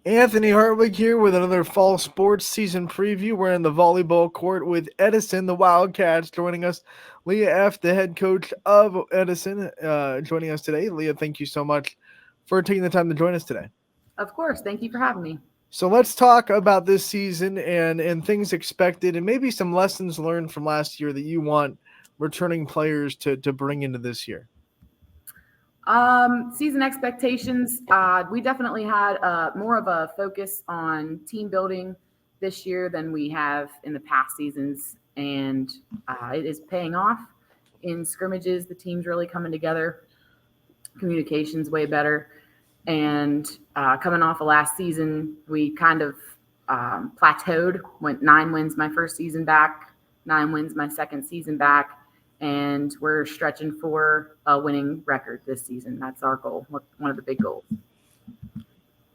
Anthony Hartwig here with another fall sports season preview. We're in the volleyball court with Edison, the Wildcats, joining us. Leah F., the head coach of Edison, joining us today. Leah, thank you so much for taking the time to join us today. Of course. Thank you for having me. So let's talk about this season and things expected and maybe some lessons learned from last year that you want returning players to bring into this year. Season expectations. We definitely had more of a focus on team building this year than we have in the past seasons, and it is paying off in scrimmages. The team's really coming together. Communication's way better, and coming off of last season, we kind of plateaued. Went 9 wins my first season back, 9 wins my second season back. And we're stretching for a winning record this season. That's our goal, one of the big goals.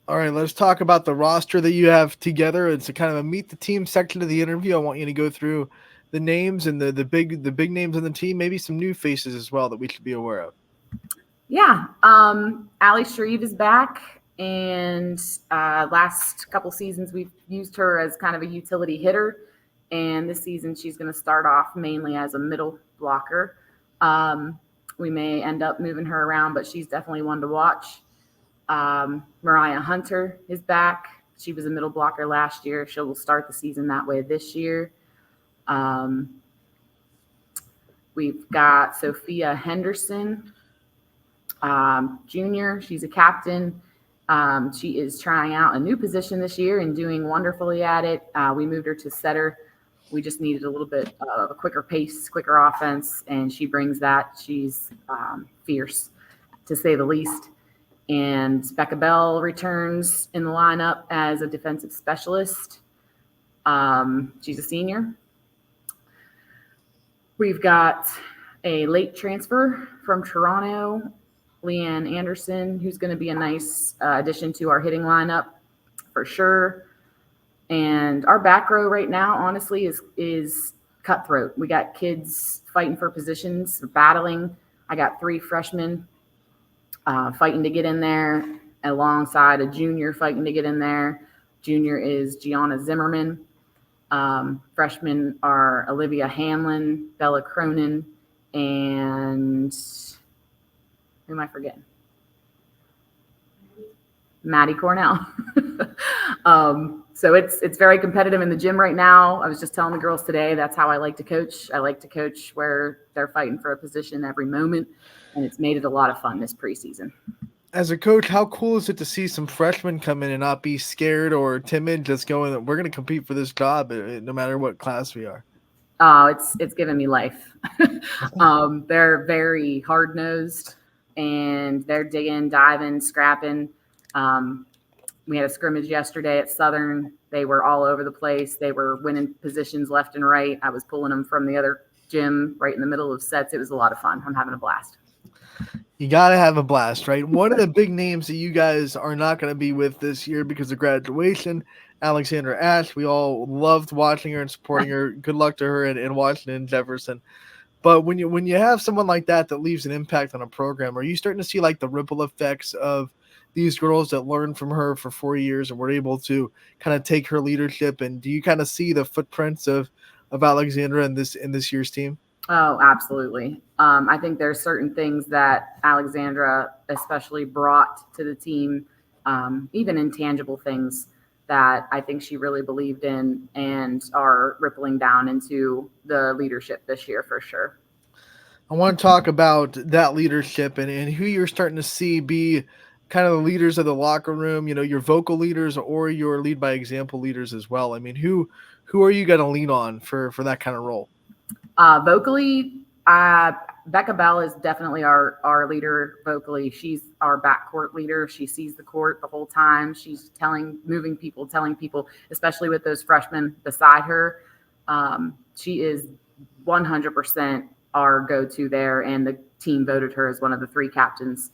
All right, let's talk about the roster that you have together. It's a kind of a meet the team section of the interview. I want you to go through the names and the big names on the team, maybe some new faces as well that we should be aware of. Yeah, Allie Shreve is back, and last couple seasons we've used her as kind of a utility hitter, and this season she's going to start off mainly as a middle blocker. We may end up moving her around, but she's definitely one to watch. Mariah Hunter is back. She was a middle blocker last year. She will start the season that way this year. We've got Sophia Henderson, junior. She's a captain. She is trying out a new position this year and doing wonderfully at it. We moved her to setter. We just needed a little bit of a quicker pace, quicker offense, and she brings that. She's fierce, to say the least. And Becca Bell returns in the lineup as a defensive specialist. She's a senior. We've got a late transfer from Toronto, Leanne Anderson, who's going to be a nice addition to our hitting lineup for sure. And our back row right now, honestly, is cutthroat. We got kids fighting for positions, battling. I got 3 freshmen fighting to get in there, alongside a junior fighting to get in there. Junior is Gianna Zimmerman. Freshmen are Olivia Hanlon, Bella Cronin, and who am I forgetting? Maddie Cornell. So it's very competitive in the gym right now. I was just telling the girls today, that's how I like to coach. I like to coach where they're fighting for a position every moment, and it's made it a lot of fun this preseason. As a coach, how cool is it to see some freshmen come in and not be scared or timid, just going, we're going to compete for this job no matter what class we are? Oh, it's given me life. They're very hard-nosed, and they're digging, diving, scrapping. We had a scrimmage yesterday at Southern. They were all over the place. They were winning positions left and right. I was pulling them from the other gym right in the middle of sets. It was a lot of fun. I'm having a blast. You got to have a blast, right? One of the big names that you guys are not going to be with this year because of graduation, Alexandra Ash. We all loved watching her and supporting her. Good luck to her in Washington and Jefferson. But when you have someone like that leaves an impact on a program, are you starting to see like the ripple effects of these girls that learned from her for 4 years and were able to kind of take her leadership? And do you kind of see the footprints of Alexandra in this year's team? Oh, absolutely. I think there's certain things that Alexandra especially brought to the team, even intangible things that I think she really believed in and are rippling down into the leadership this year for sure. I want to talk about that leadership and who you're starting to see be kind of the leaders of the locker room, your vocal leaders or your lead by example leaders as well. I mean, who are you going to lean on for that kind of role? Vocally, Becca Bell is definitely our leader vocally. She's our backcourt leader. She sees the court the whole time. She's moving people, telling people, especially with those freshmen beside her. She is 100% our go-to there, and the team voted her as one of the 3 captains.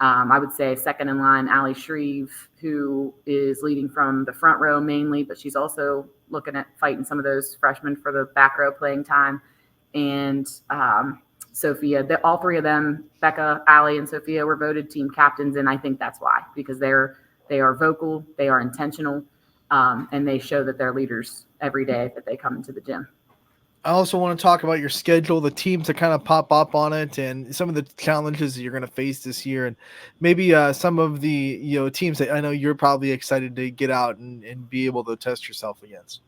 I would say second in line, Allie Shreve, who is leading from the front row mainly, but she's also looking at fighting some of those freshmen for the back row playing time. And Sophia, all 3 of them, Becca, Allie, and Sophia, were voted team captains, and I think that's why, because they're They are vocal, they are intentional, and they show that they're leaders every day that they come into the gym. I also want to talk about your schedule, the teams that kind of pop up on it, and some of the challenges that you're going to face this year, and maybe some of the teams that I know you're probably excited to get out and be able to test yourself against.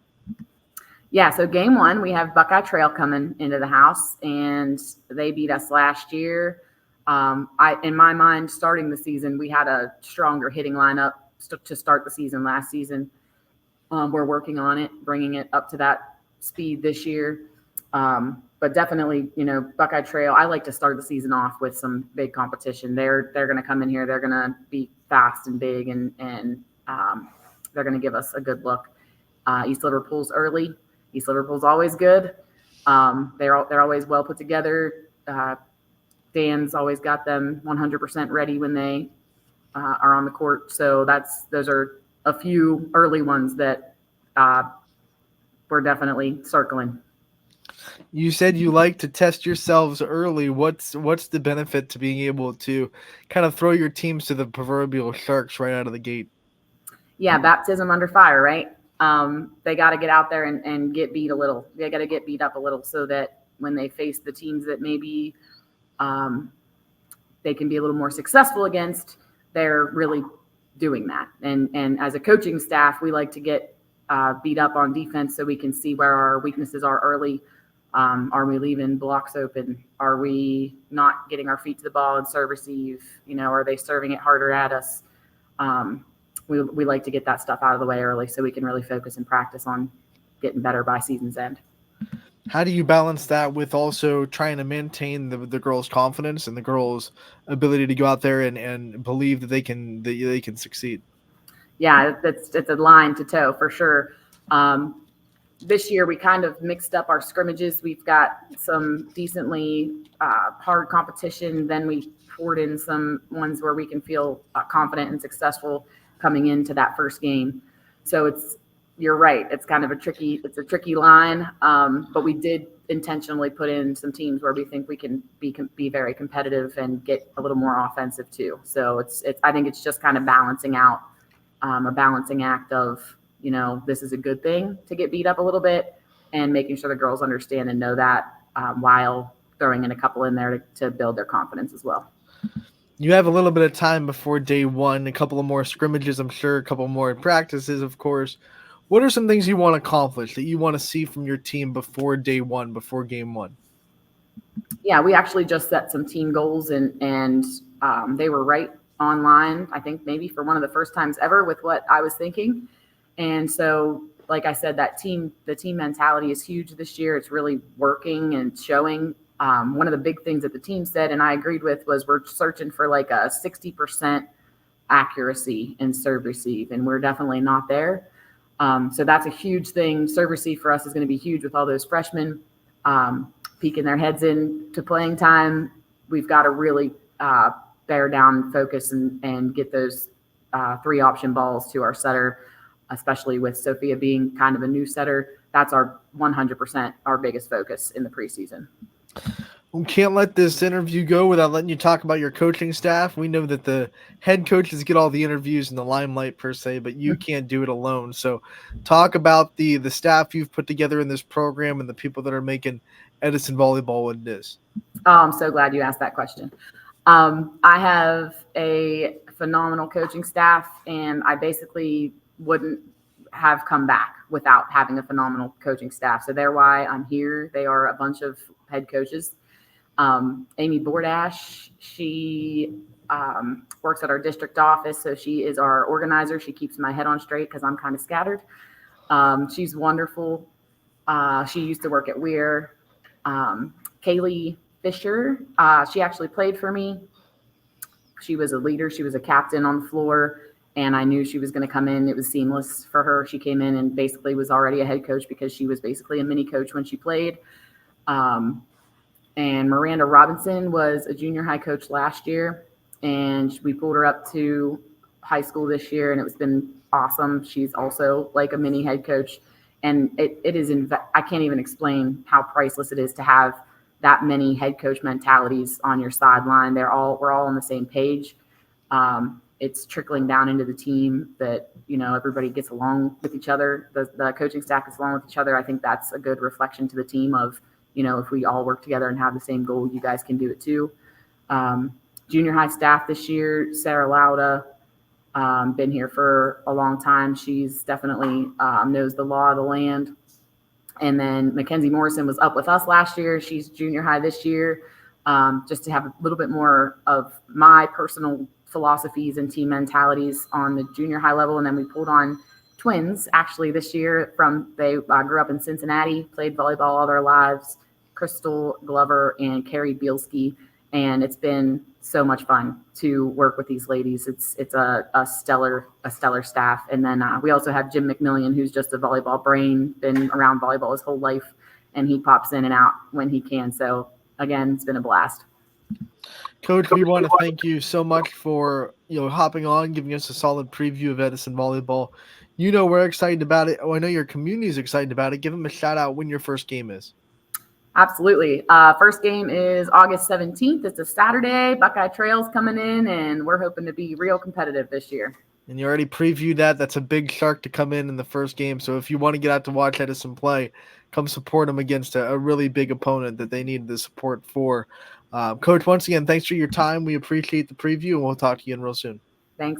Yeah, so game one, we have Buckeye Trail coming into the house, and they beat us last year. In my mind, starting the season, we had a stronger hitting lineup to start the season last season. We're working on it, bringing it up to that speed this year. But definitely, Buckeye Trail, I like to start the season off with some big competition. They're going to come in here. They're going to be fast and big, and they're going to give us a good look. East Liverpool's early. East Liverpool's always good. They're always well put together. Dan's always got them 100% ready when they are on the court. So those are a few early ones that we're definitely circling. You said you like to test yourselves early. What's the benefit to being able to kind of throw your teams to the proverbial sharks right out of the gate? Yeah, baptism under fire, right? They got to get out there and get beat a little. They got to get beat up a little so that when they face the teams that maybe they can be a little more successful against, they're really doing that. And as a coaching staff, we like to get beat up on defense so we can see where our weaknesses are early. Are we leaving blocks open? Are we not getting our feet to the ball and serve receive? Are they serving it harder at us? We like to get that stuff out of the way early so we can really focus and practice on getting better by season's end. How do you balance that with also trying to maintain the girls' confidence and the girls' ability to go out there and believe that they can succeed? Yeah, it's a line to toe for sure. This year we kind of mixed up our scrimmages. We've got some decently hard competition. Then we poured in some ones where we can feel confident and successful coming into that first game. So you're right. It's kind of a tricky line. But we did intentionally put in some teams where we think we can be very competitive and get a little more offensive too. So I think it's just kind of balancing out a balancing act of, this is a good thing to get beat up a little bit and making sure the girls understand and know that while throwing in a couple in there to build their confidence as well. You have a little bit of time before day one, a couple of more scrimmages, I'm sure, a couple more practices, of course. What are some things you want to accomplish that you want to see from your team before day one, before game one? Yeah, we actually just set some team goals and they were right online, I think maybe for one of the first times ever with what I was thinking. And so, like I said, the team mentality is huge this year. It's really working and showing. One of the big things that the team said, and I agreed with, was we're searching for like a 60% accuracy in serve receive, and we're definitely not there. So that's a huge thing. Serve receive for us is going to be huge with all those freshmen peeking their heads into playing time. We've got to really bear down, focus, and get those 3 option balls to our setter, especially with Sophia being kind of a new setter. That's our 100% our biggest focus in the preseason. We can't let this interview go without letting you talk about your coaching staff. We know that the head coaches get all the interviews in the limelight per se, but you can't do it alone. So talk about the staff you've put together in this program and the people that are making Edison Volleyball what it is. Oh, I'm so glad you asked that question. I have a phenomenal coaching staff, and I basically wouldn't have come back without having a phenomenal coaching staff. So they're why I'm here. They are a bunch of head coaches. Amy Bordash, she works at our district office, so she is our organizer. She keeps my head on straight because I'm kind of scattered. She's wonderful. She used to work at Weir. Kaylee Fisher, she actually played for me. She was a leader. She was a captain on the floor, and I knew she was going to come in. It was seamless for her. She came in and basically was already a head coach because she was basically a mini coach when she played. And Miranda Robinson was a junior high coach last year, and we pulled her up to high school this year, and it's been awesome. She's also like a mini head coach, and it is I can't even explain how priceless it is to have that many head coach mentalities on your sideline. We're all on the same page. it's trickling down into the team that, everybody gets along with each other. The coaching staff gets along with each other. I think that's a good reflection to the team of, if we all work together and have the same goal, you guys can do it too. Junior high staff this year, Sarah Lauda, been here for a long time. She's definitely knows the law of the land. And then Mackenzie Morrison was up with us last year. She's junior high this year, just to have a little bit more of my personal philosophies and team mentalities on the junior high level. And then we pulled on twins actually this year they grew up in Cincinnati, played volleyball all their lives, Crystal Glover and Carrie Bielski. And it's been so much fun to work with these ladies. It's a stellar staff. And then we also have Jim McMillian, who's just a volleyball brain, been around volleyball his whole life, and he pops in and out when he can. So again, it's been a blast. Coach, we want to thank you so much for hopping on, giving us a solid preview of Edison volleyball. We're excited about it. Oh, I know your community is excited about it. Give them a shout out when your first game is. Absolutely. First game is August 17th. It's a Saturday. Buckeye Trail's coming in, and we're hoping to be real competitive this year. And you already previewed that. That's a big shark to come in the first game. So if you want to get out to watch Edison play, come support them against a really big opponent that they need the support for. Coach, once again, thanks for your time. We appreciate the preview, and we'll talk to you again real soon. Thanks.